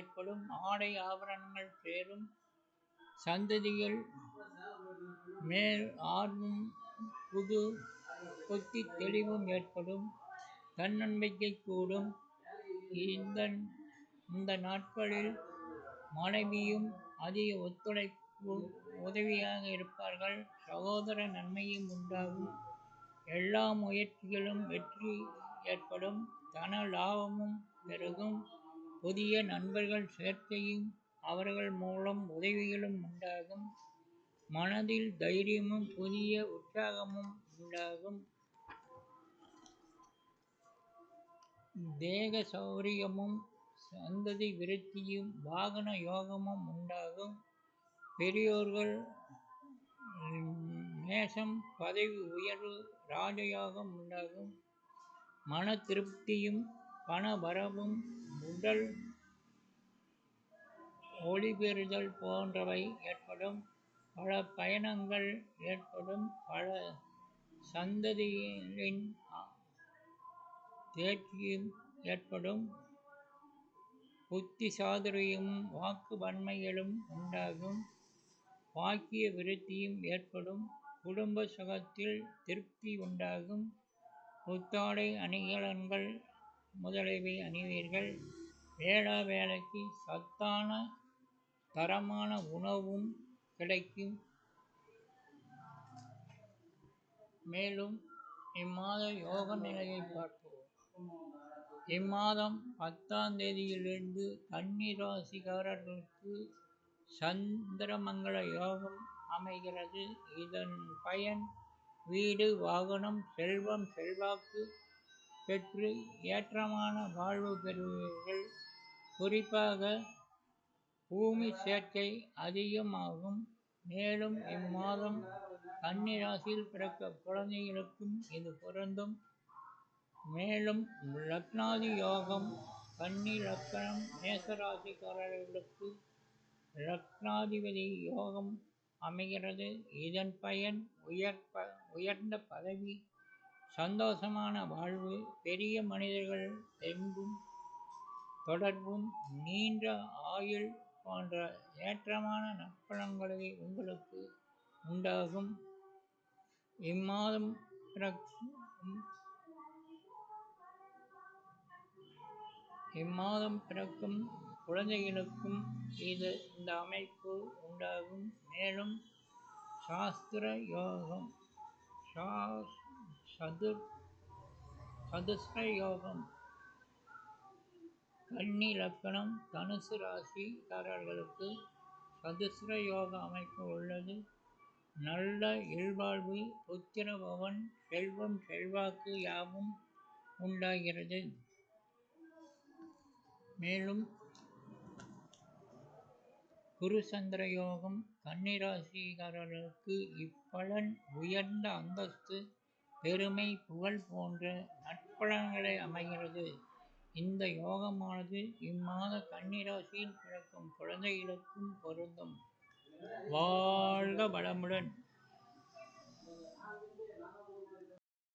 ஏற்படும். ஆடை ஆபரணங்கள் சேரும். சந்ததிகள் மேல் ஆர்வம் புத்தி தெளிவும் ஏற்படும். தன்னம்பிக்கை கூடும். இந்த நாட்களில் மனைவியும் அதிக உதவியாக இருப்பார்கள். சகோதர நன்மையும் உண்டாகும். எல்லா முயற்சிகளும் வெற்றி ஏற்படும். தன லாபமும் பெருகும். புதிய நண்பர்கள் சேர்க்கையும் அவர்கள் மூலம் உதவிகளும் உண்டாகும். மனதில் தைரியமும் புதிய உற்சாகமும் உண்டாகும். தேக சௌரியமும் சந்ததி விருத்தியும் வாகன யோகமும் உண்டாகும். பெரியோர்கள் நேசம் பதவி உயர்வு ராஜயோகம் உண்டாகும். மன திருப்தியும் பண வரவும் உடல் ஒளிபெறுதல் போன்றவை ஏற்படும். பல பயணங்கள் ஏற்படும். பல சந்ததிகளின் தேர்ச்சியும் ஏற்படும். புத்தி சாதுரியமும் வாக்கு வன்மைகளும் உண்டாகும். பாக்கிய விருத்தியும் ஏற்படும். குடும்ப சுகத்தில் திருப்தி உண்டாகும். புத்தாடை அணிகலன்கள் முதலியவை அணிவீர்கள். வேளா வேலைக்கு சத்தான தரமான உணவும் கிடைக்கும். மேலும் இம்மாத யோக நிலையை பார்ப்போம். இம்மாதம் 10ஆம் தேதியிலிருந்து கன்னி ராசிக்காரர்களுக்கு சந்திரமங்கல யோகம் அமைகிறது. இதன் பயன் வீடு வாகனம் செல்வம் செல்வாக்கு பெற்று ஏற்றமான வாழ்வு பெறுவீர்கள். குறிப்பாக பூமி சேர்க்கை அதிகமாகும். மேலும் இம்மாதம் கன்னி ராசியில் பிறக்க குழந்தைகளுக்கும் இது பொருந்தும். மேலும் லக்னாதி யோகம் கன்னி லக்னம் மேசராசிக்காரர்களுக்கு லக்னாதிபதி யோகம் அமைகிறது. இதன் பயன் உயர்ந்த பதவி சந்தோஷமான வாழ்வு பெரிய மனிதர்கள் தொடர்பும் நீண்ட ஆயுள் போன்ற ஏற்றமான நற்பலன்களை உங்களுக்கு உண்டாகும். இம்மாதம் பிறக்கும் குழந்தைகளுக்கும் இந்த அமைப்பு உண்டாகும். மேலும் சாஸ்திர யோகம் சதுஸ்ர யோகம் கன்னி லக்னம் தனுசு ராசிக்காரர்களுக்கு சதுஸ்ர யோக அமைப்பு உள்ளது. நல்ல இல்வாழ்வு புத்திர பவன் செல்வம் செல்வாக்கு யாவும் உண்டாகிறது. மேலும் குரு சந்திர யோகம் கன்னி ராசிக்காரர்களுக்கு இப்பலன் உயர்ந்த அந்தஸ்து பெருமை புகழ் போன்ற நற்பலன்களை அமைகிறது. இந்த யோகமானது இம்மாத கன்னி ராசியில் பிறக்கும் குழந்தைகளுக்கும் பொருந்தும். வாழ்க வளமுடன்.